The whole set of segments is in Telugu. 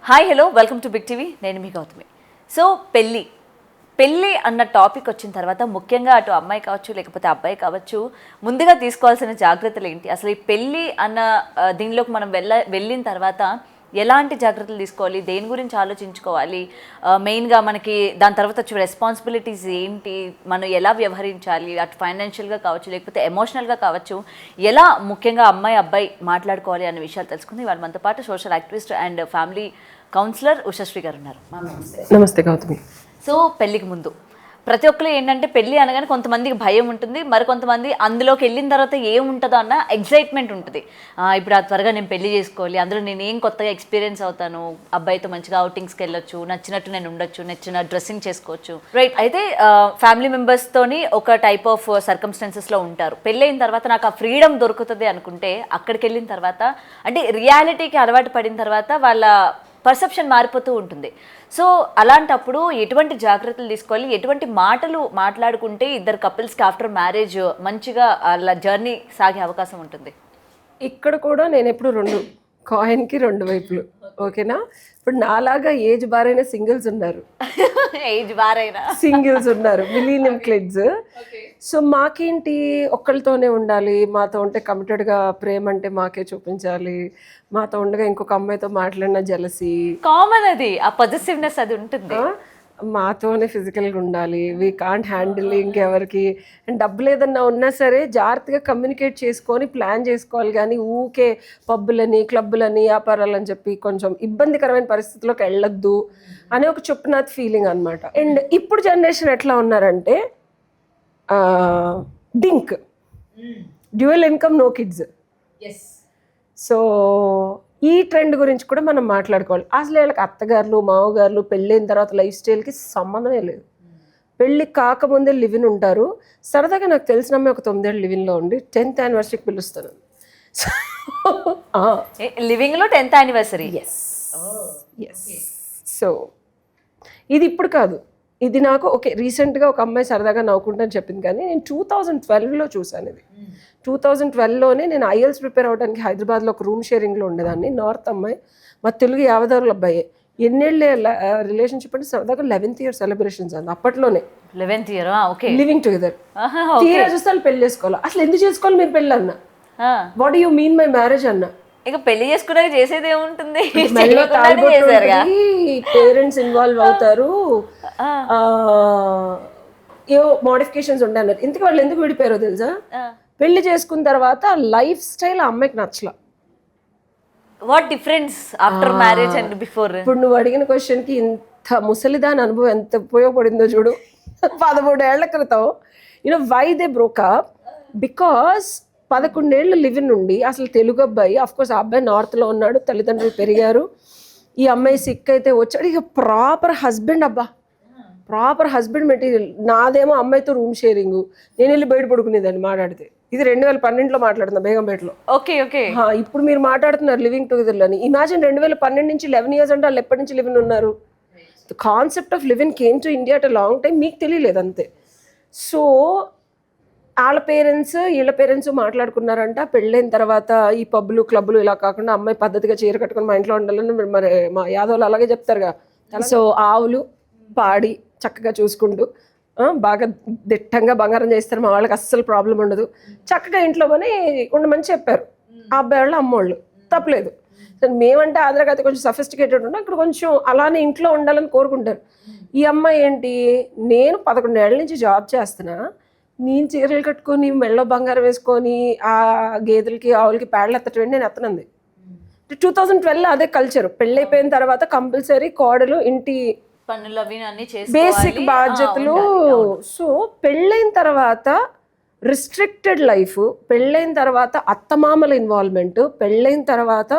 Hi hello welcome to big TV. నేను మీ గౌతమి. సో పెళ్ళి అన్న టాపిక్ వచ్చిన తర్వాత ముఖ్యంగా అటు అమ్మాయి కావచ్చు లేకపోతే అబ్బాయి కావచ్చు ముందుగా తీసుకోవాల్సిన జాగ్రత్తలు ఏంటి, అసలు ఈ పెళ్ళి అన్న దీనిలోకి మనం వెళ్ళిన తర్వాత ఎలాంటి జాగ్రత్తలు తీసుకోవాలి, దేని గురించి ఆలోచించుకోవాలి, మెయిన్గా మనకి దాని తర్వాత వచ్చే రెస్పాన్సిబిలిటీస్ ఏంటి, మనం ఎలా వ్యవహరించాలి, అటు ఫైనాన్షియల్గా కావచ్చు లేకపోతే ఎమోషనల్గా కావచ్చు, ఎలా ముఖ్యంగా అమ్మాయి అబ్బాయి మాట్లాడుకోవాలి అనే విషయాలు తెలుసుకుంది. వాళ్ళు మనతో పాటు social activist and family counsellor Ushasri గారు ఉన్నారు. నమస్తే గౌతమి. సో పెళ్ళికి ముందు ప్రతి ఒక్కరు ఏంటంటే పెళ్ళి అనగానే కొంతమందికి భయం ఉంటుంది, మరికొంతమంది అందులోకి వెళ్ళిన తర్వాత ఏముంటుందో అన్న ఎగ్జైట్మెంట్ ఉంటుంది. ఇప్పుడు ఆ త్వరగా నేను పెళ్లి చేసుకోవాలి, అందులో నేను ఏం కొత్తగా ఎక్స్పీరియన్స్ అవుతాను, అబ్బాయితో మంచిగా అవుటింగ్స్కి వెళ్ళొచ్చు, నచ్చినట్టు నేను ఉండొచ్చు, నచ్చిన డ్రెస్సింగ్ చేసుకోవచ్చు, రైట్. అయితే ఫ్యామిలీ మెంబర్స్తోని ఒక టైప్ ఆఫ్ సర్కమ్స్టాన్సెస్లో ఉంటారు. పెళ్ళైన తర్వాత నాకు ఆ ఫ్రీడమ్ దొరుకుతుంది అనుకుంటే అక్కడికి వెళ్ళిన తర్వాత అంటే రియాలిటీకి అలవాటు పడిన తర్వాత వాళ్ళ పర్సెప్షన్ మారిపోతూ ఉంటుంది. సో అలాంటప్పుడు ఎటువంటి జాగ్రత్తలు తీసుకోవాలి, ఎటువంటి మాటలు మాట్లాడుకుంటే ఇద్దరు కపుల్స్కి ఆఫ్టర్ మ్యారేజ్ మంచిగా అలా జర్నీ సాగే అవకాశం ఉంటుంది? ఇక్కడ కూడా నేను ఎప్పుడు కాయిన్కి రెండు వైపులు, ఓకేనా. ఇప్పుడు నాలాగా ఏజ్ బారైన సింగిల్స్ ఉన్నారు, సింగిల్స్ ఉన్నారు, మిలీనియం కిడ్స్. సో మాకేంటి ఒక్కళ్ళతోనే ఉండాలి, మాతో ఉంటే కమిటెడ్గా ప్రేమ అంటే మాకే చూపించాలి, మాతో ఉండగా ఇంకొక అమ్మాయితో మాట్లాడిన జలసి కామన్, అది ఆ పొజెసివ్నెస్ అది ఉంటుంది. మాతోనే ఫిజికల్గా ఉండాలి, వీ కాంట్ హ్యాండిల్ ఇంకెవరికి. అండ్ డబ్బులు ఏదన్నా ఉన్నా సరే జాగ్రత్తగా కమ్యూనికేట్ చేసుకొని ప్లాన్ చేసుకోవాలి, కానీ ఊకే పబ్బులని క్లబ్బులని వ్యాపారాలని చెప్పి కొంచెం ఇబ్బందికరమైన పరిస్థితుల్లోకి వెళ్ళొద్దు అనే ఒక చొప్పునాథ్ ఫీలింగ్ అనమాట. అండ్ ఇప్పుడు జనరేషన్ ఎట్లా ఉన్నారంటే dink dual income no kids. So ఈ ట్రెండ్ గురించి కూడా మనం మాట్లాడుకోవాలి. అసలు వీళ్ళకి అత్తగారులు మామగారులు పెళ్ళైన తర్వాత లైఫ్ స్టైల్కి సంబంధమే లేదు. పెళ్ళి కాకముందే లివిన్ ఉంటారు. సరదాగా నాకు తెలిసిన అమ్మాయి ఒక 9 ఏళ్ళు లివిన్లో ఉండి 10th యానివర్సరీకి పిలుస్తాను. లివింగ్లో 10th యానివర్సరీ. ఎస్. సో ఇది ఇప్పుడు కాదు, ఇది నాకు ఓకే రీసెంట్గా ఒక అమ్మాయి సరదాగా నవ్వుకుంటాను చెప్పింది, కానీ నేను 2012లో చూశాను. ఇది 2012లోనే నేను ఐఎల్స్ ప్రిపేర్ అవ్వడానికి హైదరాబాద్లో ఒక రూమ్ షేరింగ్లో ఉండేదాన్ని. నార్త్ అమ్మాయి, మా తెలుగు 50 అబ్బాయి. ఎన్నేళ్ళే రిలేషన్షిప్ అంటే సరదాగా 11th ఇయర్ సెలబ్రేషన్స్ అంది అప్పట్లోనే. 11th year living together. తీరా చూస్తే వాళ్ళు పెళ్లి చేసుకోవాలి. అసలు ఎందుకు చేసుకోవాలి మీరు పెళ్ళి అన్న, what do you mean my marriage అన్న. ఇక పెళ్లి చేసుకున్నాక చేసేది ఏముంటుంది, పేరెంట్స్ ఇన్వాల్వ్ అవుతారు, ఏవో మోడిఫికేషన్స్ ఉండే అన్నారు. ఇంతకు వాళ్ళు ఎందుకు విడిపోయారో తెలుసా, పెళ్లి చేసుకున్న తర్వాత లైఫ్ స్టైల్ ఆ అమ్మాయికి నచ్చల. What difference after marriage and before? ఇప్పుడు నువ్వు అడిగిన క్వశ్చన్కి ఇంత ముసలిదాని అనుభవం ఎంత ఉపయోగపడిందో చూడు. 13 ఏళ్ల క్రితం వై దే బ్రోకప్, బికాస్ 11 ఏళ్ళు లివిన్ నుండి అసలు తెలుగు అబ్బాయి, అఫ్కోర్స్ ఆ అబ్బాయి నార్త్లో ఉన్నాడు, తల్లిదండ్రులు పెరిగారు, ఈ అమ్మాయి సిక్ అయితే వచ్చాడు. ఇక ప్రాపర్ హస్బెండ్, అబ్బా ప్రాపర్ హస్బెండ్ మెటీరియల్. నాదేమో అమ్మాయితో రూమ్ షేరింగ్, నేను వెళ్ళి బయట పడుకునేదాన్ని మాట్లాడితే. ఇది 2012లో మాట్లాడుతున్నా బేగంపేటలో. ఓకే. ఇప్పుడు మీరు మాట్లాడుతున్నారు లివింగ్ టుగెదర్లో అని. ఇమాజిన్ 2012 నుంచి 11 years అంటే వాళ్ళు ఎప్పటి నుంచి లివిన్ ఉన్నారు. The concept of live-in came to India at long time, మీకు తెలియలేదు అంతే. సో వాళ్ళ పేరెంట్స్ వీళ్ళ పేరెంట్స్ మాట్లాడుకున్నారంట. పెళ్ళైన తర్వాత ఈ పబ్బులు క్లబ్బులు ఇలా కాకుండా అమ్మాయి పద్ధతిగా చీర కట్టుకుని మా ఇంట్లో ఉండాలని మరి మా యాదవులు అలాగే చెప్తారుగా. సో ఆవులు పాడి చక్కగా చూసుకుంటూ బాగా దిట్టంగా బంగారం చేస్తారు, మా వాళ్ళకి అస్సలు ప్రాబ్లం ఉండదు, చక్కగా ఇంట్లో పని ఉండమని చెప్పారు ఆ అబ్బాయి వాళ్ళు అమ్మోళ్ళు. తప్పలేదు. మేమంటే ఆధారగతి కొంచెం సఫిస్టికేటెడ్ ఉంటాం, ఇక్కడ కొంచెం అలానే ఇంట్లో ఉండాలని కోరుకుంటారు. ఈ అమ్మాయి ఏంటి, నేను 11 ఏళ్ళ నుంచి జాబ్ చేస్తున్నా, నేను చీరలు కట్టుకొని మెళ్ళో బంగారం వేసుకొని ఆ గేదెలకి ఆవులకి పేడలు ఎత్తటండి నేను ఎత్తనంది. 2012 అదే కల్చర్. పెళ్ళైపోయిన తర్వాత కంపల్సరీ కోడలు ఇంటి పనులు అవి అన్ని బేసిక్ బాధ్యతలు. సో పెళ్ళైన తర్వాత రిస్ట్రిక్టెడ్ లైఫ్, పెళ్ళైన తర్వాత అత్తమామల ఇన్వాల్వ్మెంట్, పెళ్ళైన తర్వాత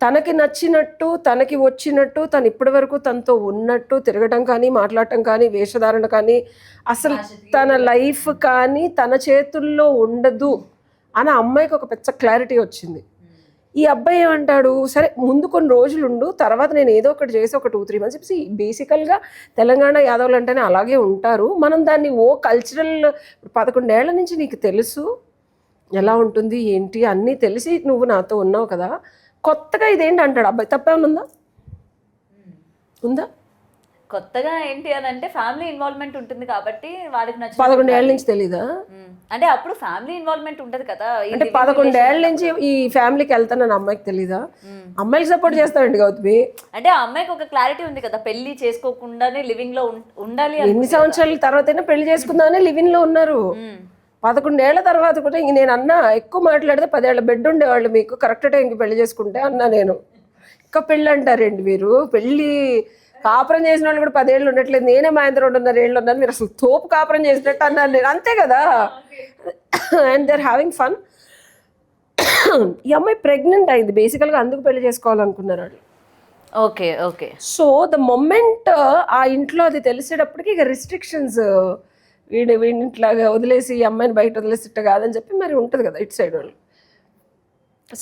తనకి నచ్చినట్టు తనకి వచ్చినట్టు తను ఇప్పటి వరకు తనతో ఉన్నట్టు తిరగడం కానీ మాట్లాడటం కానీ వేషధారణ కానీ అసలు తన లైఫ్ కానీ తన చేతుల్లో ఉండదు అని అమ్మాయికి ఒక పెద్ద క్లారిటీ వచ్చింది. ఈ అబ్బాయి ఏమంటాడు, సరే ముందు కొన్ని రోజులు ఉండు, తర్వాత నేను ఏదో ఒకటి చేసి ఒక 2-3 months చెప్పి. బేసికల్గా తెలంగాణ యాదవులు అంటేనే అలాగే ఉంటారు. మనం దాన్ని కల్చరల్ 11 ఏళ్ల నుంచి నీకు తెలుసు ఎలా ఉంటుంది ఏంటి అన్నీ తెలిసి నువ్వు నాతో ఉన్నావు కదా, కొత్తగా ఇదేంటి అంటాడు అబ్బాయి. తప్పేమన్నా ఉందా? ఉందా? కొత్తగా ఏంటి అని అంటే ఫ్యామిలీ ఇన్వాల్వ్మెంట్ ఉంటుంది కాబట్టి వాళ్ళకి నచ్చిన 11 ఏళ్ళ నుంచి తెలీదా? అంటే అప్పుడు ఫ్యామిలీ ఇన్వాల్వ్మెంట్ ఉంటది కదా. అంటే 11 ఏళ్ళ నుంచి ఈ ఫ్యామిలీకి వెళ్తానని అమ్మాయికి తెలీదా? అమ్మాయికి సపోర్ట్ చేస్తామండి గౌతమి. అంటే ఆ అమ్మాయికి ఒక క్లారిటీ ఉంది కదా, పెళ్లి చేసుకోకుండానే లివింగ్ లో ఉండాలి అని. ఎన్ని సంవత్సరాల తర్వాతైనా పెళ్లి చేసుకుందామని లివింగ్ లో ఉన్నారు. 11 ఏళ్ల తర్వాత కూడా ఇంక నేను అన్నా, ఎక్కువ మాట్లాడితే 10 ఏళ్ల బెడ్ ఉండేవాళ్ళు మీకు, కరెక్ట్ టైంకి పెళ్లి చేసుకుంటే అన్నా నేను. ఇంకా పెళ్ళి అంటారండి మీరు? పెళ్ళి కాపురం చేసిన వాళ్ళు కూడా 10 ఏళ్ళు ఉండట్లేదు. నేనే మా ఇంత 2.5 ఏళ్ళు ఉన్నాను, మీరు అసలు తోపు కాపురం చేసినట్టు అన్నాను నేను. అంతే కదా. And they are having fun. ఈ అమ్మాయి ప్రెగ్నెంట్ అయింది బేసికల్గా, అందుకు పెళ్లి చేసుకోవాలనుకున్నారు వాళ్ళు. Okay okay. So the moment ఆ ఇంట్లో అది తెలిసేటప్పటికి ఇక రిస్ట్రిక్షన్స్, వీడిని ఇట్లాగా వదిలేసి ఈ అమ్మాయిని బయట వదిలేసి ఇట్ట కాదని చెప్పి మరి ఉంటుంది కదా ఇటు సైడ్ వాళ్ళు.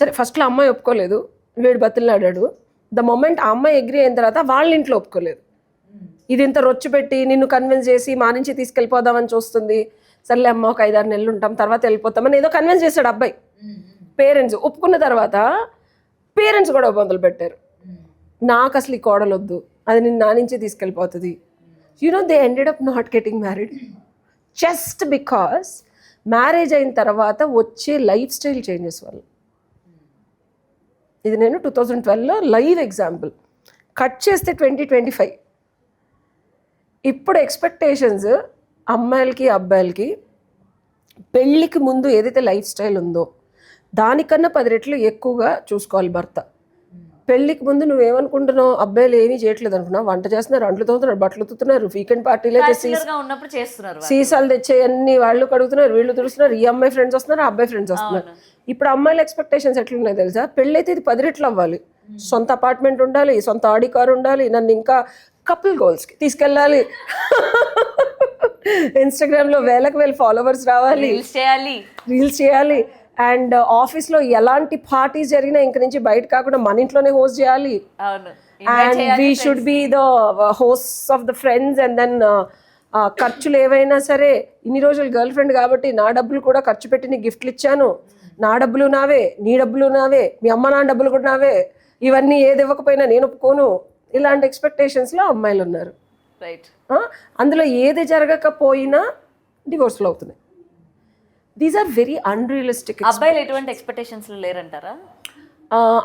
సరే ఫస్ట్లో అమ్మాయి ఒప్పుకోలేదు, వీడు బతులాడాడు. ద మొమెంట్ ఆ అమ్మాయి అగ్రీ అయిన తర్వాత వాళ్ళ ఇంట్లో ఒప్పుకోలేదు. ఇది ఇంత రొచ్చు పెట్టి నిన్ను కన్విన్స్ చేసి మా నుంచి తీసుకెళ్ళిపోదామని చూస్తుంది. సర్లే అమ్మ ఒక 5-6 నెలలు ఉంటాం తర్వాత వెళ్ళిపోతామని ఏదో కన్విన్స్ చేశాడు అబ్బాయి. పేరెంట్స్ ఒప్పుకున్న తర్వాత పేరెంట్స్ కూడా మొదలు పెట్టారు, నాకు అసలు ఈ కోడలు వద్దు, అది నిన్ను నా నుంచి తీసుకెళ్ళిపోతుంది. They ended up not getting married just because marriage అయిన తర్వాత వచ్చే లైఫ్ స్టైల్ చేంజెస్ వల్ల. ఇది నేను 2012లో లైవ్ ఎగ్జాంపుల్. కట్ చేస్తే 2025. ఇప్పుడు ఎక్స్పెక్టేషన్స్ అమ్మాయిలకి అబ్బాయిలకి పెళ్ళికి ముందు ఏదైతే లైఫ్ స్టైల్ ఉందో దానికన్నా 10 రెట్లు ఎక్కువగా చూసుకోవాలి భర్త. పెళ్ళికి ముందు నువ్వేమనుకుంటున్నావు, అబ్బాయిలు ఏమీ చేయట్లేదు అనుకున్నావు, వంట చేస్తున్నారు, అంట్లు తోతున్నారు, బట్టలు తుతున్నారు, వీకెండ్ పార్టీలు అయితే సీసాలు తెచ్చే అన్ని వాళ్ళు కడుగుతున్నారు, వీళ్ళు తుడుస్తున్నారు, ఈ అమ్మాయి ఫ్రెండ్స్ వస్తున్నారు, ఆ అబ్బాయి ఫ్రెండ్స్ వస్తున్నారు. ఇప్పుడు అమ్మాయిల ఎక్స్పెక్టేషన్స్ ఎట్లున్నాయి తెలుసా? పెళ్ళైతే ఇది 10 రెట్లు అవ్వాలి, సొంత అపార్ట్మెంట్ ఉండాలి, సొంత ఆడి కారు ఉండాలి, నన్ను ఇంకా కపుల్ గోల్స్కి తీసుకెళ్ళాలి, ఇన్స్టాగ్రామ్లో వేలకు వేల ఫాలోవర్స్ రావాలి, రీల్స్ చేయాలి, అండ్ ఆఫీస్లో ఎలాంటి పార్టీస్ జరిగినా ఇంక నుంచి బయట కాకుండా మన ఇంట్లోనే హోస్ట్ చేయాలి. And we should be the host of the friends. And then ఖర్చులు ఏవైనా సరే, ఇన్ని రోజులు గర్ల్ ఫ్రెండ్ కాబట్టి నా డబ్బులు కూడా ఖర్చు పెట్టి నీ గిఫ్ట్లు ఇచ్చాను, నా డబ్బులు నావే, నీ డబ్బులు నావే, మీ అమ్మ నాన్న డబ్బులు కూడా నావే, ఇవన్నీ ఏది ఇవ్వకపోయినా నేను ఒప్పుకోను. ఇలాంటి ఎక్స్పెక్టేషన్స్లో అమ్మాయిలు ఉన్నారు. రైట్. అందులో ఏది జరగకపోయినా డివోర్స్లు అవుతున్నాయి. These are very unrealistic. అబ్బాయిలు ఎటువంటి ఎక్స్పెక్టేషన్స్ లేరంటారా?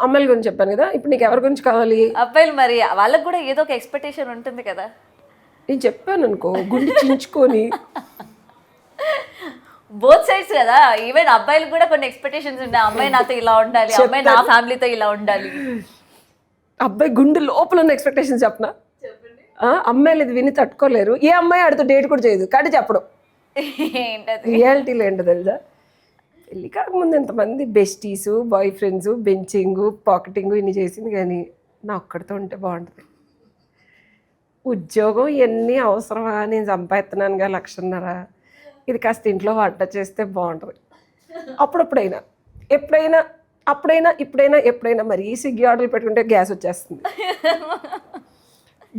అమ్మాయిల గురించి చెప్పాను కదా, ఇప్పుడు నీకు ఎవరి గురించి కావాలి? అబ్బాయిలు మరి వాళ్ళకి కూడా ఏదో ఒక ఎక్స్పెక్టేషన్ ఉంటుంది కదా. నేను చెప్పాను అనుకో, గుండె చించుకొని బోత్ సైడ్స్ కదా. ఈవెన్ అబ్బాయిలకు కూడా కొన్ని ఎక్స్పెక్టేషన్స్ ఉంటాయి, అమ్మాయి నాతో ఇలా ఉండాలి, అమ్మాయి నా ఫ్యామిలీతో ఇలా ఉండాలి. అబ్బాయి గుండె లోపల ఉన్న ఎక్స్పెక్టేషన్స్ చెప్పనా? అమ్మాయిలు ఇది విని తట్టుకోలేరు. ఏ అమ్మాయి ఆడితో డేట్ కూడా చేయదు కానీ చెప్పడం. రియాలిటీలో ఏంటో తెలుసా, పెళ్ళి కాకముందు ఎంతమంది బెస్టీసు, బాయ్ ఫ్రెండ్స్, బెంచింగ్, పాకెటింగ్ ఇన్ని చేసింది, కానీ నా ఒక్కడితో ఉంటే బాగుంటుంది. ఉద్యోగం ఇవన్నీ అవసరమా, నేను సంపాదిస్తున్నానుగా 1,50,000, ఇది కాస్త ఇంట్లో వంట చేస్తే బాగుంటుంది. అప్పుడప్పుడైనా, ఎప్పుడైనా, అప్పుడైనా, ఎప్పుడైనా మరీ స్విగ్గీ ఆర్డర్లు పెట్టుకుంటే గ్యాస్ వచ్చేస్తుంది.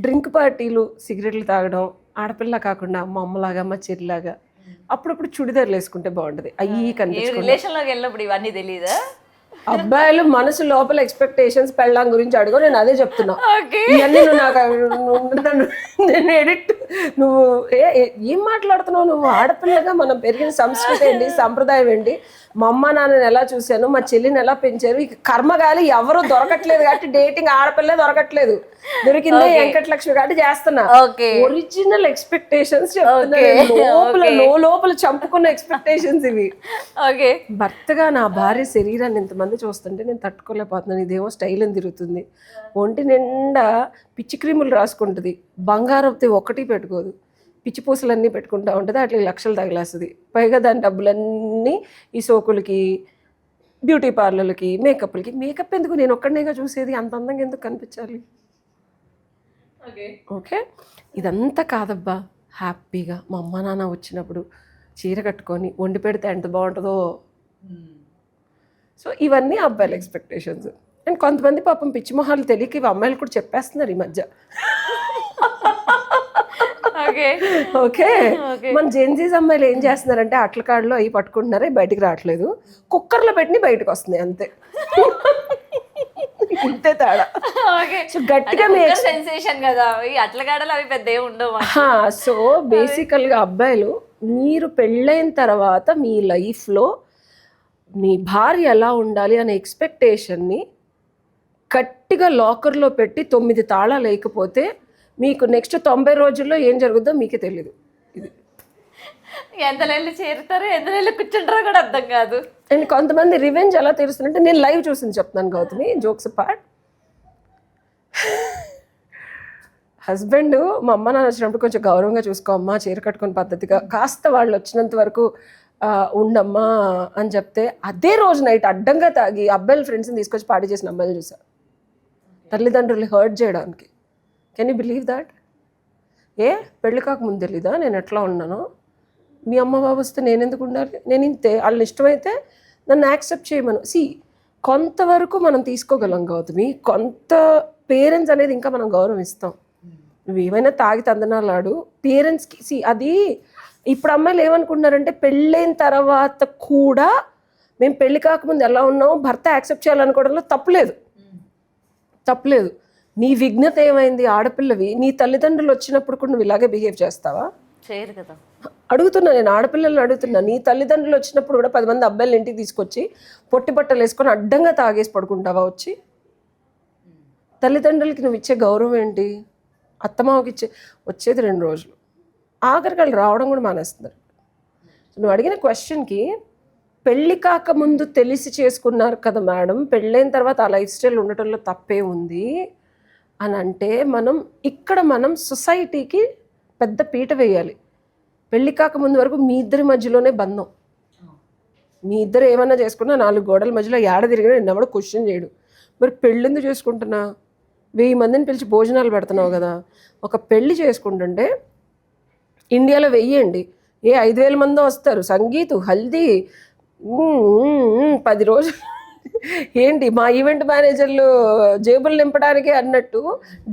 డ్రింక్ పార్టీలు, సిగరెట్లు తాగడం, ఆడపిల్ల కాకుండా మా అమ్మలాగా మా చెల్లిలాగా అప్పుడప్పుడు చుడిదార్లు వేసుకుంటే బాగుంటుంది. అయ్యి కనిపించుకుంటే రిలేషన్లోకి వెళ్ళినప్పుడు ఇవన్నీ తెలీదా? అబ్బాయిలు మనసు లోపల ఎక్స్పెక్టేషన్స్ పెళ్ళాం గురించి అడుగు, నేను అదే చెప్తున్నా. ఇవన్నీ నువ్వు నాకు నేను ఎడిట్, నువ్వు ఏం మాట్లాడుతున్నావు? నువ్వు ఆడపిల్లగా మనం పెరిగిన సంస్కృతి ఏంటి, సంప్రదాయం ఏంటి, మా అమ్మ నాన్నని ఎలా చూశాను, మా చెల్లిని ఎలా పెంచారు, ఇక కర్మగాలి ఎవరు దొరకట్లేదు కాబట్టి డేటింగ్ ఆడపిల్లే దొరకట్లేదు, దొరికిందే వెంకటలక్ష్మి కాబట్టి చేస్తున్నా. ఒరిజినల్ ఎక్స్పెక్టేషన్స్ లోపల చంపుకున్న ఎక్స్పెక్టేషన్స్ ఇవి. భర్తగా నా భార్య శరీరాన్ని ఇంతమంది చూస్తుంటే నేను తట్టుకోలేకపోతున్నాను. ఇదేమో స్టైల్ అని తిరుగుతుంది, ఒంటి నిండా పిచ్చి క్రీములు రాసుకుంటుంది, బంగారంతో ఒకటి పెట్టుకోదు, పిచ్చి పూసలన్నీ పెట్టుకుంటూ ఉంటుంది, అట్లా 1,00,000 తగిలేస్తుంది. పైగా దాని డబ్బులన్నీ ఈ సోకులకి, బ్యూటీ పార్లర్లకి, మేకప్లకి. మేకప్ ఎందుకు, నేను ఒక్కడనేగా చూసేది, అంత అందంగా ఎందుకు కనిపించాలి? ఓకే, ఇదంతా కాదబ్బా, హ్యాపీగా మా అమ్మ నాన్న వచ్చినప్పుడు చీర కట్టుకొని వండి పెడితే ఎంత బాగుంటుందో. సో ఇవన్నీ అబ్బాయిల ఎక్స్పెక్టేషన్స్. అండ్ కొంతమంది పాపం పిచ్చి మొహాలు తెలియక ఇవి అమ్మాయిలు కూడా చెప్పేస్తున్నారు ఈ మధ్య. ఓకే, మన జెన్జీస్ అమ్మాయిలు ఏం చేస్తున్నారంటే అట్ల కాడలో అవి పట్టుకుంటున్నారే, బయటికి రావట్లేదు, కుక్కర్లో పెట్టి బయటకు వస్తున్నాయి అంతే. ఇంతే తేడా. ఓకే. సో గట్టిగా మీ సెన్సేషన్ కదా అవి, అట్ల కాడలు అవి పెద్ద ఏమి ఉండవు. సో బేసికల్గా అబ్బాయిలు, మీరు పెళ్ళైన తర్వాత మీ లైఫ్లో మీ భార్య ఎలా ఉండాలి అనే ఎక్స్పెక్టేషన్ని గట్టిగా లాకర్లో పెట్టి 9 తాళాలు లేకపోతే మీకు నెక్స్ట్ 90 రోజుల్లో ఏం జరుగుద్దో మీకే తెలియదు. ఇది ఎంత నెలలు చేరుతారో ఎంత నెలలు కూర్చుంటారో కూడా అర్థం కాదు. అండ్ కొంతమంది రివెంజ్ ఎలా తీరుస్తుందంటే, నేను లైవ్ చూసింది చెప్తున్నాను గౌతమి, జోక్స్ పార్ట్. హస్బెండ్ మా అమ్మ నాన్న వచ్చినప్పుడు కొంచెం గౌరవంగా చూసుకో అమ్మా, చీర కట్టుకుని పద్ధతిగా, కాస్త వాళ్ళు వచ్చినంత వరకు ఉండమ్మా అని చెప్తే, అదే రోజు నైట్ అడ్డంగా తాగి అబ్బాయిల ఫ్రెండ్స్ని తీసుకొచ్చి పార్టీ చేసిన అమ్మాయిలు చూసా, తల్లిదండ్రులు హర్ట్ చేయడానికి. Can you believe that? పెళ్ళి కాకముందు తెలీదా నేను ఎట్లా ఉన్నానో? మీ అమ్మ బాబు వస్తే నేను ఎందుకు ఉండాలి? నేను ఇంతే, వాళ్ళని ఇష్టమైతే నన్ను యాక్సెప్ట్ చేయమను. కొంతవరకు మనం తీసుకోగలం గౌతమి, కొంత పేరెంట్స్ అనేది ఇంకా మనం గౌరవం ఇస్తాం. నువ్వు ఏమైనా తాగి తందనాలాడు పేరెంట్స్కి. అది ఇప్పుడు అమ్మాయిలు ఏమనుకుంటున్నారంటే, పెళ్ళైన తర్వాత కూడా మేము పెళ్ళి కాకముందు ఎలా ఉన్నామో భర్త యాక్సెప్ట్ చేయాలనుకోవడంలో తప్పులేదు. నీ విఘ్నత ఏమైంది? ఆడపిల్లవి, నీ తల్లిదండ్రులు వచ్చినప్పుడు కూడా నువ్వు ఇలాగే బిహేవ్ చేస్తావా? చేయరు కదా. అడుగుతున్నా, నేను ఆడపిల్లల్ని అడుగుతున్నా. నీ తల్లిదండ్రులు వచ్చినప్పుడు కూడా 10 మంది అబ్బాయిలు ఇంటికి తీసుకొచ్చి పొట్టి బట్టలు వేసుకొని అడ్డంగా తాగేసి పడుకుంటావా వచ్చి? తల్లిదండ్రులకి నువ్వు ఇచ్చే గౌరవం ఏంటి? అత్తమావకి వచ్చేది 2 రోజులు, ఆఖరికి వాళ్ళు రావడం కూడా మానేస్తున్నారు. నువ్వు అడిగిన క్వశ్చన్కి, పెళ్ళి కాకముందు తెలిసి చేసుకున్నారు కదా మేడం, పెళ్ళైన తర్వాత ఆ లైఫ్ స్టైల్ ఉండటంలో తప్పే ఉంది అని అంటే, మనం సొసైటీకి పెద్ద పీట వేయాలి. పెళ్ళి కాకముందు వరకు మీ ఇద్దరి మధ్యలోనే బంధం. మీ ఇద్దరు ఏమన్నా చేసుకున్నా 4 గోడల మధ్యలో ఏడ తిరిగినా నిన్నెవడో క్వశ్చన్ చేయడు. మరి పెళ్ళెందుకు చేసుకుంటున్నా? 1000 మందిని పిలిచి భోజనాలు పెడుతున్నావు కదా. ఒక పెళ్ళి చేసుకుంటుంటే ఇండియాలో 1000 5000 మందో వస్తారు. సంగీత్, హల్దీ, 10 రోజులు ఏంటి మా ఈవెంట్ మేనేజర్లు జేబులు నింపడానికి అన్నట్టు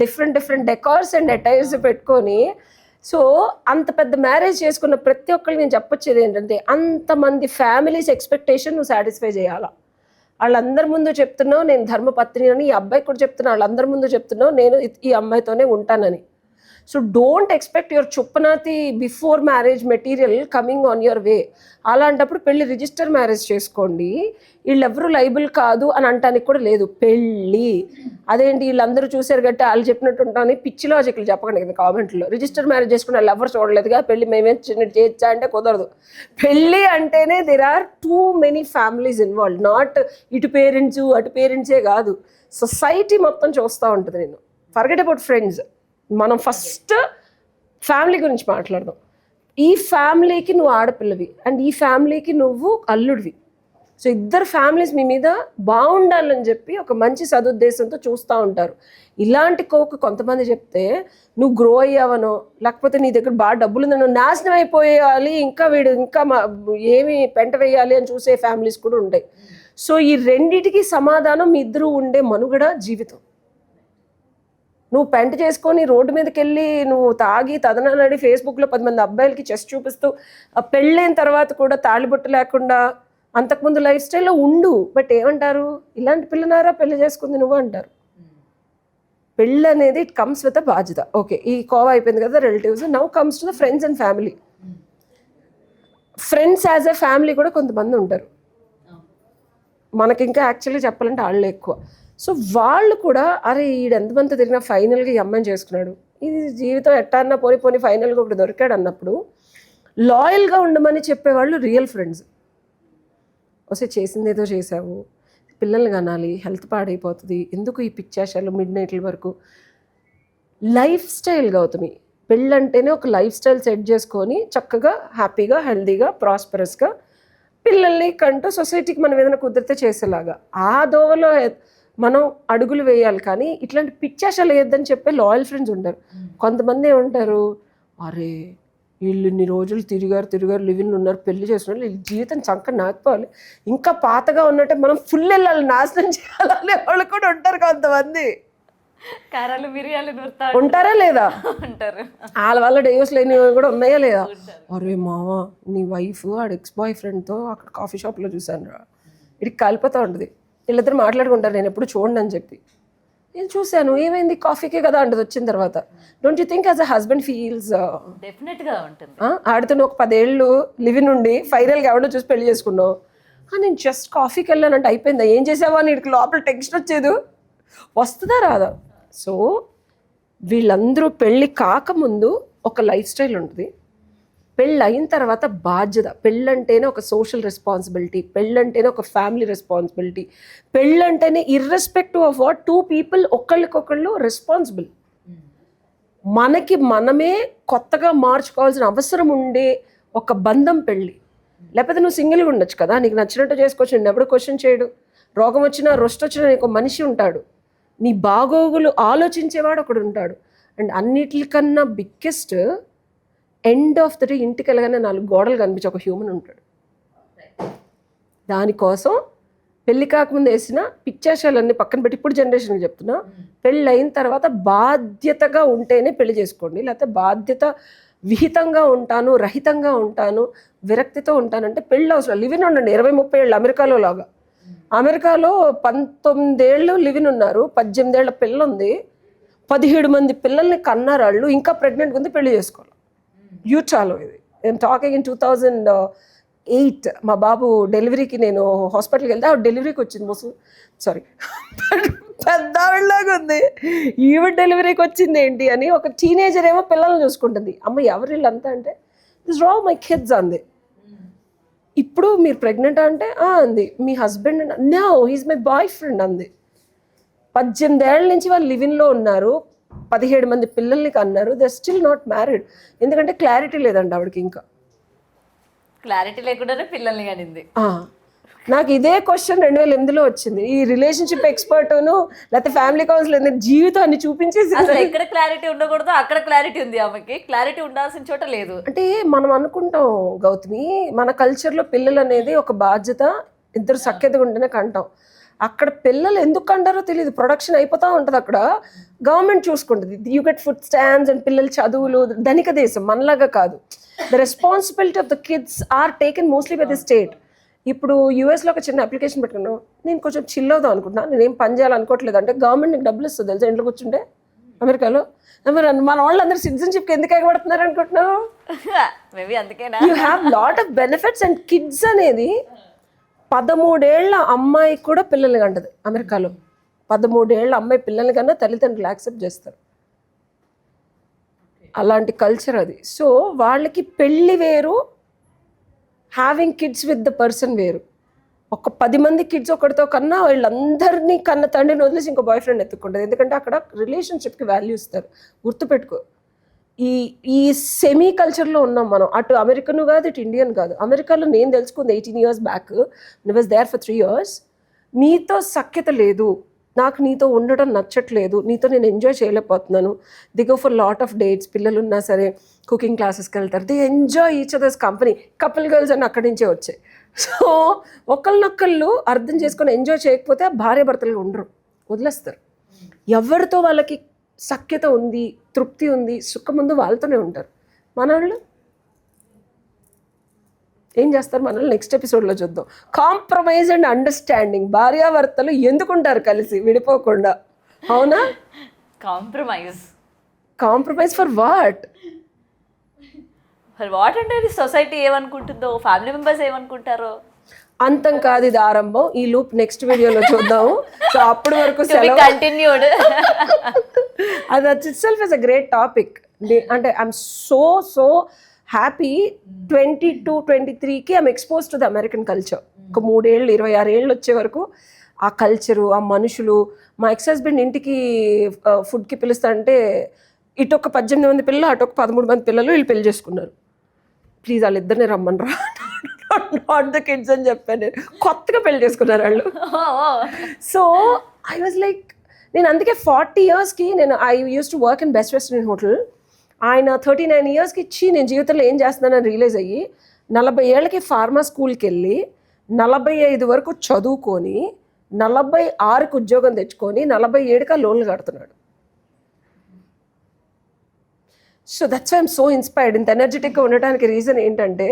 డిఫరెంట్ డెకార్స్ అండ్ అటైర్స్ పెట్టుకొని, సో అంత పెద్ద మ్యారేజ్ చేసుకున్న ప్రతి ఒక్కరికి నేను చెప్పొచ్చేది ఏంటంటే, అంతమంది ఫ్యామిలీస్ ఎక్స్పెక్టేషన్ నువ్వు సాటిస్ఫై చేయాలా. వాళ్ళందరి ముందు చెప్తున్నావు నేను ధర్మపత్ని అని, ఈ అబ్బాయికి కూడా చెప్తున్నా, వాళ్ళందరి ముందు చెప్తున్నావు నేను ఈ అమ్మాయితోనే ఉంటానని. సో డోంట్ ఎక్స్పెక్ట్ యువర్ చుప్పనాతి before marriage material coming on your way. అలాంటప్పుడు పెళ్ళి రిజిస్టర్ మ్యారేజ్ చేసుకోండి, వీళ్ళెవరూ లైబుల్ కాదు అని అంటానికి కూడా లేదు. పెళ్ళి అదేంటి వీళ్ళందరూ చూసారు గట్టి వాళ్ళు చెప్పినట్టు ఉంటాను, పిచ్చి లాజిక్లు చెప్పకండి కదా కామెంట్లో. రిజిస్టర్ మ్యారేజ్ చేసుకుని వాళ్ళు ఎవరు చూడలేదుగా, పెళ్ళి మేమేం చిన్నట్టు చేయొచ్చా అంటే కుదరదు. పెళ్ళి అంటేనే there are too many families involve, not ఇటు పేరెంట్స్ అటు పేరెంట్సే కాదు, సొసైటీ మొత్తం చూస్తూ ఉంటుంది. నేను ఫర్గెట్ అబౌట్ ఫ్రెండ్స్, మనం ఫస్ట్ ఫ్యామిలీ గురించి మాట్లాడదాం. ఈ ఫ్యామిలీకి నువ్వు ఆడపిల్లవి అండ్ ఈ ఫ్యామిలీకి నువ్వు అల్లుడివి. సో ఇద్దరు ఫ్యామిలీస్ మీ మీద బాగుండాలని చెప్పి ఒక మంచి సదుద్దేశంతో చూస్తూ ఉంటారు. ఇలాంటి కోకు కొంతమంది చెప్తే నువ్వు గ్రో అయ్యావనో, లేకపోతే నీ దగ్గర బాగా డబ్బులు ఉందనో, నాశనం అయిపోయాలి, ఇంకా వీడు ఇంకా ఏమి పెంట వేయాలి అని చూసే ఫ్యామిలీస్ కూడా ఉంటాయి. సో ఈ రెండిటికి సమాధానం మీ ఇద్దరు ఉండే మనుగడ జీవితం. నువ్వు పెంట చేసుకొని రోడ్డు మీదకి వెళ్ళి నువ్వు తాగి తదనాడి ఫేస్బుక్లో 10 మంది అబ్బాయిలకి చెస్ట్ చూపిస్తూ పెళ్ళైన తర్వాత కూడా తాళిబొట్టు లేకుండా అంతకుముందు లైఫ్ స్టైల్లో ఉండు. బట్ ఏమంటారు, ఇలాంటి పిల్లనారా పెళ్లి చేసుకుంది నువ్వు అంటారు. పెళ్ళి అనేది ఇట్ కమ్స్ విత్ అ బాధ్యత. ఓకే, ఈ కోవా అయిపోయింది కదా relatives, now comes to the friends and family. Friends as a family కూడా కొంతమంది ఉంటారు, మనకి ఇంకా యాక్చువల్లీ చెప్పాలంటే వాళ్ళు ఎక్కువ. సో వాళ్ళు కూడా అరే ఈడు ఎంతమంది తిరిగినా ఫైనల్గా ఈ అమ్మాయిని చేసుకున్నాడు, ఇది జీవితం ఎట్టన్నా పోని ఫైనల్గా ఒకటి దొరికాడు అన్నప్పుడు లాయల్గా ఉండమని చెప్పేవాళ్ళు రియల్ ఫ్రెండ్స్. వస్తే చేసింది ఏదో చేసావు, పిల్లల్ని కనాలి, హెల్త్ పాడైపోతుంది, ఎందుకు ఈ పిచ్చాశాలు మిడ్ నైట్ల వరకు. లైఫ్ స్టైల్ గౌతమి, పెళ్ళంటేనే ఒక లైఫ్ స్టైల్ సెట్ చేసుకొని చక్కగా హ్యాపీగా హెల్తీగా ప్రాస్పరస్గా పిల్లల్ని కంటూ సొసైటీకి మనం ఏదైనా కుదిరితే చేసేలాగా ఆ దోవలో మనం అడుగులు వేయాలి. కానీ ఇట్లాంటి పిచ్చాశాలు వేయొద్దని చెప్పే లాయల్ ఫ్రెండ్స్ ఉంటారు. కొంతమంది ఏమంటారు, అరే వీళ్ళు ఇన్ని రోజులు తిరిగారు లివిన్లు ఉన్నారు, పెళ్లి చేస్తున్నారు, వీళ్ళ జీవితం చంక నాకపోవాలి, ఇంకా పాతగా ఉన్నట్టే మనం ఫుల్ వెళ్ళాలి, నాశనం చేయాలనే వాళ్ళు కూడా ఉంటారు కొంతమంది. కారాలు మిరియాలు ఉంటారా లేదా? ఉంటారు. వాళ్ళ వల్ల డైవర్స్ లేనివి కూడా ఉన్నాయా లేదా? అరే మావా నీ వైఫ్ ఆడ ఎక్స్ బాయ్ ఫ్రెండ్తో అక్కడ కాఫీ షాప్లో చూసాను రా, ఇడికి కలిపోతూ ఉంటుంది, వీళ్ళిద్దరు మాట్లాడుకుంటారు, నేను ఎప్పుడు చూడండి అని చెప్పి. నేను చూశాను, ఏమైంది కాఫీకే కదా అంటది వచ్చిన తర్వాత. Don't you think as a husband feels డెఫినెట్గా ఉంటుంది. ఆడితో ఒక 10 ఏళ్ళు లివిన్ ఉండి ఫైనల్గా ఎవడో చూసి పెళ్లి చేసుకున్నావు, నేను జస్ట్ కాఫీకి వెళ్ళానంటే అయిపోయిందా, ఏం చేసావా అని ఇక్కడికి లోపల టెన్షన్ వచ్చేది, వస్తుందా రాదా. సో వీళ్ళందరూ పెళ్ళి కాకముందు ఒక లైఫ్ స్టైల్ ఉంటుంది, పెళ్ళి అయిన తర్వాత బాధ్యత. పెళ్ళంటేనే ఒక సోషల్ రెస్పాన్సిబిలిటీ, పెళ్ళంటేనే ఒక ఫ్యామిలీ రెస్పాన్సిబిలిటీ, పెళ్ళంటేనే ఇర్రెస్పెక్టివ్ ఆఫ్ వాట్ 2 people ఒకళ్ళకొకళ్ళు రెస్పాన్సిబుల్. మనకి మనమే కొత్తగా మార్చుకోవాల్సిన అవసరం ఉండే ఒక బంధం పెళ్ళి. లేకపోతే నువ్వు సింగిల్గా ఉండొచ్చు కదా, నీకు నచ్చినట్టు చేసుకోవచ్చు, నేను ఎప్పుడు క్వశ్చన్ చేయడు. రోగం వచ్చినా రొస్ట్ వచ్చినా నీకు మనిషి ఉంటాడు, నీ బాగోగులు ఆలోచించేవాడు ఒకడు ఉంటాడు. అండ్ అన్నిటికన్నా biggest end of the day ఇంటికి వెళ్ళగానే 4 గోడలు కనిపించే ఒక హ్యూమన్ ఉంటాడు. దానికోసం పెళ్ళి కాకముందు వేసిన పిచ్చాశాలన్నీ పక్కన పెట్టి ఇప్పుడు జనరేషన్కి చెప్తున్నా, పెళ్ళి అయిన తర్వాత బాధ్యతగా ఉంటేనే పెళ్లి చేసుకోండి. లేకపోతే బాధ్యత విహితంగా ఉంటాను, రహితంగా ఉంటాను, విరక్తితో ఉంటానంటే పెళ్ళి అవసరం. లివిన్ ఉండండి 20-30 ఏళ్ళు, అమెరికాలో లాగా. అమెరికాలో 19 ఏళ్ళు లివిన్ ఉన్నారు, 18 ఏళ్ల పిల్ల ఉంది, 17 మంది పిల్లల్ని కన్నారు వాళ్ళు, ఇంకా ప్రెగ్నెంట్గా ఉంది, పెళ్లి చేసుకోవాలి. యూటాలో ఇది ఐఎమ్ టాకింగ్ ఇన్ 2008. మా బాబు డెలివరీకి నేను హాస్పిటల్కి వెళ్తే ఆవిడ డెలివరీకి వచ్చింది, పెద్దవాళ్ళలాగా ఉంది, ఈవిడ డెలివరీకి వచ్చింది ఏంటి అని. ఒక టీనేజర్ ఏమో పిల్లల్ని చూసుకుంటుంది, అమ్మ ఎవరు వీళ్ళంతా అంటే దిస్ రా మై కిడ్స్ అంది. ఇప్పుడు మీరు ప్రెగ్నెంట్ అంటే అంది, మీ husband no he's my boyfriend అంది. 18 ఏళ్ళ నుంచి వాళ్ళు లివిన్లో ఉన్నారు, 17 మంది పిల్లల్ని కన్నారు, they are still not married. ఎందుకంటే క్లారిటీ లేదండి ఆవిడకి. ఇంకా క్లారిటీ లేకుండానే పిల్లల్ని కనింది. నాకు ఇదే క్వశ్చన్ 2008లో వచ్చింది. ఈ రిలేషన్షిప్ ఎక్స్పర్ట్ను లేకపోతే ఫ్యామిలీ కౌన్సిలర్ జీవితాన్ని చూపించేసి అసలు ఎక్కడ క్లారిటీ ఉండకూడదు అక్కడ క్లారిటీ ఉంది ఆమెకి, క్లారిటీ ఉండాల్సిన చోట లేదు. అంటే మనం అనుకుంటాం గౌతమి, మన కల్చర్లో పిల్లలు అనేది ఒక బాధ్యత, ఇద్దరు సఖ్యతగా ఉంటేనే కంటాం. అక్కడ పిల్లలు ఎందుకు అంటారో తెలియదు, ప్రొడక్షన్ అయిపోతూ ఉంటుంది అక్కడ, గవర్నమెంట్ చూసుకుంటుంది. You get food stands and పిల్లల చదువులు. ధనిక దేశం, మనలాగా కాదు. The responsibility of the kids are taken mostly by the state. ఇప్పుడు యూఎస్లో ఒక చిన్న అప్లికేషన్ పెట్టుకున్నాను, నేను కొంచెం చిల్ అవుదాం అనుకుంటున్నా, నేనేం పని చేయాలనుకోవట్లేదు అంటే గవర్నమెంట్ నీకు డబ్బులు ఇస్తుంది తెలుసా ఇంట్లో కూర్చుంటే అమెరికాలో. మరి మన వాళ్ళందరూ సిటిజన్షిప్కి ఎందుకు ఎగబడుతున్నారు అనుకుంటున్నావు? మేబీ అందుకేనా. You have lot of benefits. And kids అనేది 13 ఏళ్ల అమ్మాయి కూడా పిల్లల్ని కంటది అమెరికాలో. 13 ఏళ్ల అమ్మాయి పిల్లల్ని కన్నా తల్లిదండ్రులు యాక్సెప్ట్ చేస్తారు. అలాంటి కల్చర్ అది. సో వాళ్ళకి పెళ్ళి వేరు, having kids with the person వేరు. ఒక 10 మంది కిడ్స్ ఒకటితో కన్నా వీళ్ళందరినీ కన్న తండ్రిని వదిలేసి ఇంకో బాయ్ ఫ్రెండ్ ఎత్తుకుంటుంది. ఎందుకంటే అక్కడ రిలేషన్షిప్కి వాల్యూ ఇస్తారు. గుర్తుపెట్టుకో, ఈ సెమీ కల్చర్లో ఉన్నాం మనం. అటు అమెరికన్ కాదు, ఇటు ఇండియన్ కాదు. అమెరికాలో నేను తెలుసుకుంది 18 years back, I was there for 3 years. నీతో సఖ్యత లేదు, నాకు నీతో ఉండడం నచ్చట్లేదు, నీతో నేను ఎంజాయ్ చేయలేకపోతున్నాను. The go for lot of dates, పిల్లలు ఉన్నా సరే కుకింగ్ క్లాసెస్కి వెళ్తారు, the enjoy each others company. Couple girls అని అక్కడి నుంచే వచ్చాయి. సో ఒకళ్ళనొక్కళ్ళు అర్థం చేసుకొని ఎంజాయ్ చేయకపోతే భార్య భర్తలు ఉండరు, వదిలేస్తారు. ఎవరితో వాళ్ళకి సఖ్యత ఉంది, తృప్తి ఉంది, సుఖం ఉంది, వాళ్ళతోనే ఉంటారు. మనవాళ్ళు ఏం చేస్తారు? మనల్ని నెక్స్ట్ ఎపిసోడ్లో చూద్దాం. Compromise and understanding. భార్యాభర్తలు ఎందుకుంటారు కలిసి విడిపోకుండా? అవునా? Compromise for what? For what అంటే ఇది సొసైటీ ఏమనుకుంటుందో, ఫ్యామిలీ మెంబర్స్ ఏమనుకుంటారో. అంతం కాదు, ఇది ఆరంభం. ఈ లూప్ నెక్స్ట్ వీడియోలో చూద్దాము. సో అప్పటి వరకు కంటిన్యూడ్. అది itself is a great topic. అంటే ఐఎమ్ సో హ్యాపీ 22-23కి I'm expose to the American culture. ఒక 3 ఏళ్ళు 26 ఏళ్ళు వచ్చే వరకు ఆ కల్చరు, ఆ మనుషులు. మా ఎక్స్ హస్బెండ్ ఇంటికి ఫుడ్కి పిలుస్తారంటే ఇటు ఒక 18 మంది పిల్లలు, అటు ఒక 13 మంది పిల్లలు, వీళ్ళు పెళ్లి చేసుకున్నారు. ప్లీజ్ వాళ్ళిద్దరిని రమ్మని రా, నాట్ ద కిడ్స్ అని చెప్పాను నేను. కొత్తగా పెళ్లి చేసుకున్నారు వాళ్ళు. సో ఐ వాజ్ లైక్, నేను అందుకే 40 yearsకి నేను I use to work in best western hotel. ఆయన 39 yearsకి ఇచ్చి నేను జీవితంలో ఏం చేస్తున్నానని రియలైజ్ అయ్యి 40 ఏళ్ళకి ఫార్మా స్కూల్కి వెళ్ళి 45 వరకు చదువుకొని 46కి ఉద్యోగం తెచ్చుకొని 47కి లోన్లు కడుతున్నాడు. So that's I'm so inspired. ఇంత ఎనర్జెటిక్గా ఉండడానికి రీజన్ ఏంటంటే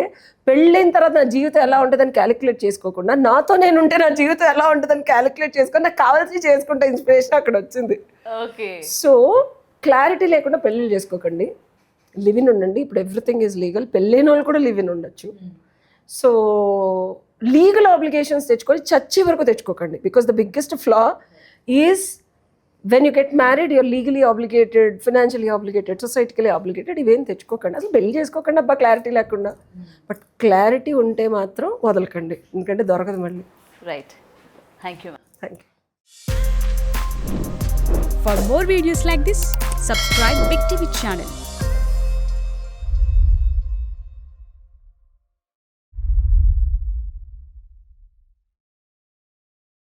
పెళ్ళైన తర్వాత నా జీవితం ఎలా ఉంటుందని క్యాలిక్యులేట్ చేసుకోకుండా నాతో నేను ఉంటే నా జీవితం ఎలా ఉంటుందని క్యాలిక్యులేట్ చేసుకొని నాకు కావాల్సి చేసుకుంటే ఇన్స్పిరేషన్ అక్కడ వచ్చింది. ఓకే. సో క్లారిటీ లేకుండా పెళ్ళిళ్ళు చేసుకోకండి, లివ్ ఇన్ ఉండండి. ఇప్పుడు ఎవ్రీథింగ్ ఈజ్ లీగల్, పెళ్ళైన వాళ్ళు కూడా లివ్ ఇన్ ఉండొచ్చు. సో లీగల్ ఆబ్లిగేషన్స్ తెచ్చుకొని చచ్చి వరకు తెచ్చుకోకండి. Because the biggest flaw is when you get married you're legally obligated, financially obligated, societically obligated. ఇవేం తెచ్చుకోకండి, అసలు పెళ్లి చేసుకోకండి అబ్బా క్లారిటీ లేకుండా. బట్ క్లారిటీ ఉంటే మాత్రం వదలకండి, ఎందుకంటే దొరకదు మళ్ళీ. Right, thank you. Thank you. For more videos like this, subscribe Big TV channel.